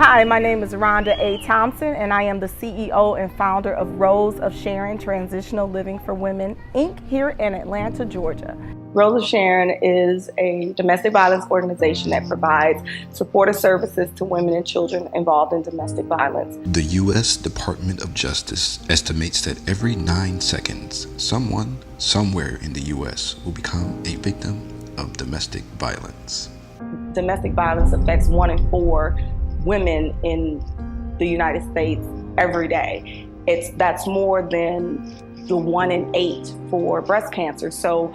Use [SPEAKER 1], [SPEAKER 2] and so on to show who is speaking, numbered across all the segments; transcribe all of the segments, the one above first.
[SPEAKER 1] Hi, my name is Rhonda A. Thompson, and I am the CEO and founder of Rose of Sharon Transitional Living for Women, Inc. here in Atlanta, Georgia. Rose of Sharon is a domestic violence organization that provides supportive services to women and children involved in domestic violence.
[SPEAKER 2] The U.S. Department of Justice estimates that every 9 seconds, someone, somewhere in the U.S. will become a victim of domestic violence.
[SPEAKER 1] Domestic violence affects 1 in 4 women in the United States every day. That's more than the 1 in 8 for breast cancer. So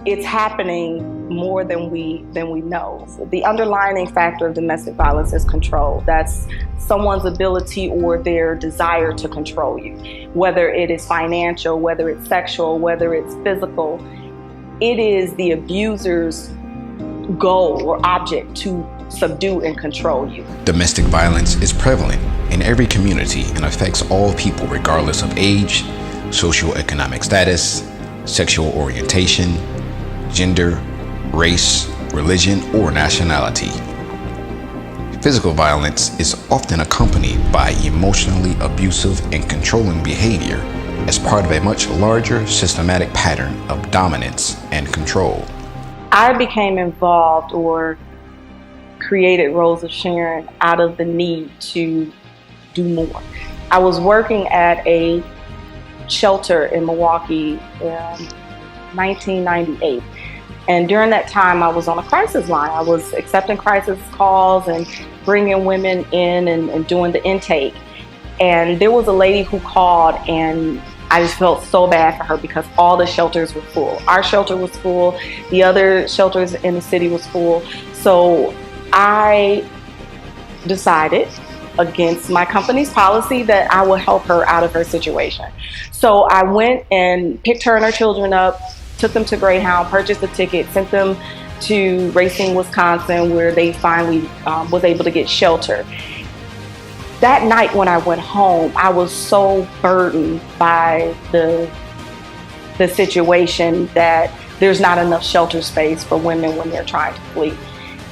[SPEAKER 1] it's happening more than we know. So the underlying factor of domestic violence is control. That's someone's ability or their desire to control you, whether it is financial, whether it's sexual, whether it's physical. It is the abuser's goal or object to subdue and control you.
[SPEAKER 2] Domestic violence is prevalent in every community and affects all people regardless of age, socioeconomic status, sexual orientation, gender, race, religion, or nationality. Physical violence is often accompanied by emotionally abusive and controlling behavior as part of a much larger systematic pattern of dominance and control.
[SPEAKER 1] I became involved or created Rose of Sharon out of the need to do more. I was working at a shelter in Milwaukee in 1998. And during that time, I was on a crisis line. I was accepting crisis calls and bringing women in and doing the intake. And there was a lady who called, and I just felt so bad for her because all the shelters were full. Our shelter was full. The other shelters in the city was full. So I decided, against my company's policy, that I would help her out of her situation. So I went and picked her and her children up, took them to Greyhound, purchased a ticket, sent them to Racine, Wisconsin, where they finally was able to get shelter. That night when I went home, I was so burdened by the situation that there's not enough shelter space for women when they're trying to flee.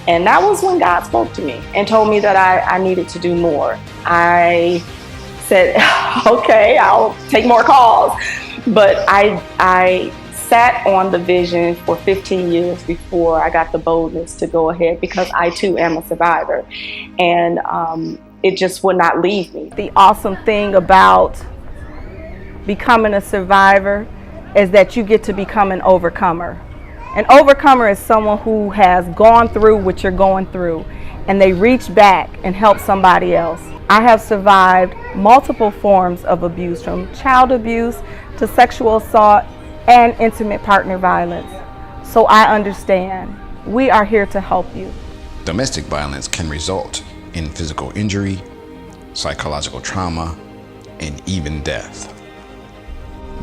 [SPEAKER 1] And that was when God spoke to me and told me that I needed to do more. I said, okay, I'll take more calls. But I sat on the vision for 15 years before I got the boldness to go ahead, because I too am a survivor. And it just would not leave me. The awesome thing about becoming a survivor is that you get to become an overcomer. An overcomer is someone who has gone through what you're going through, and they reach back and help somebody else. I have survived multiple forms of abuse, from child abuse to sexual assault and intimate partner violence. So I understand. We are here to help you.
[SPEAKER 2] Domestic violence can result in physical injury, psychological trauma, and even death.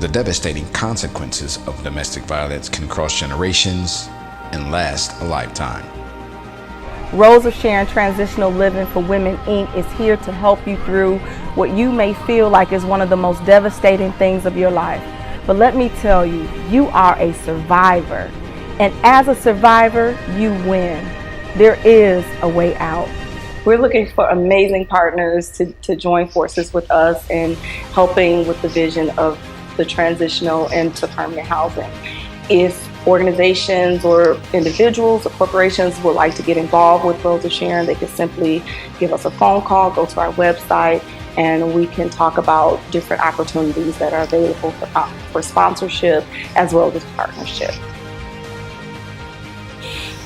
[SPEAKER 2] The devastating consequences of domestic violence can cross generations and last a lifetime.
[SPEAKER 1] Rose of Sharon Transitional Living for Women, Inc. is here to help you through what you may feel like is one of the most devastating things of your life. But let me tell you, you are a survivor. And as a survivor, you win. There is a way out. We're looking for amazing partners to join forces with us in helping with the vision of the transitional into permanent housing. If organizations or individuals or corporations would like to get involved with Rose of Sharon, they can simply give us a phone call, go to our website, and we can talk about different opportunities that are available for sponsorship as well as partnership.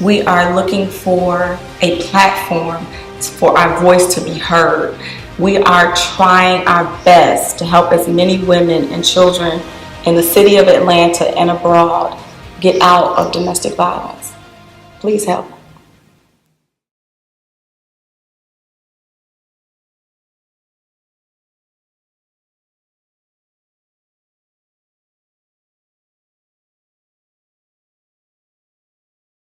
[SPEAKER 3] We are looking for a platform for our voice to be heard. We are trying our best to help as many women and children in the city of Atlanta and abroad get out of domestic violence. Please help.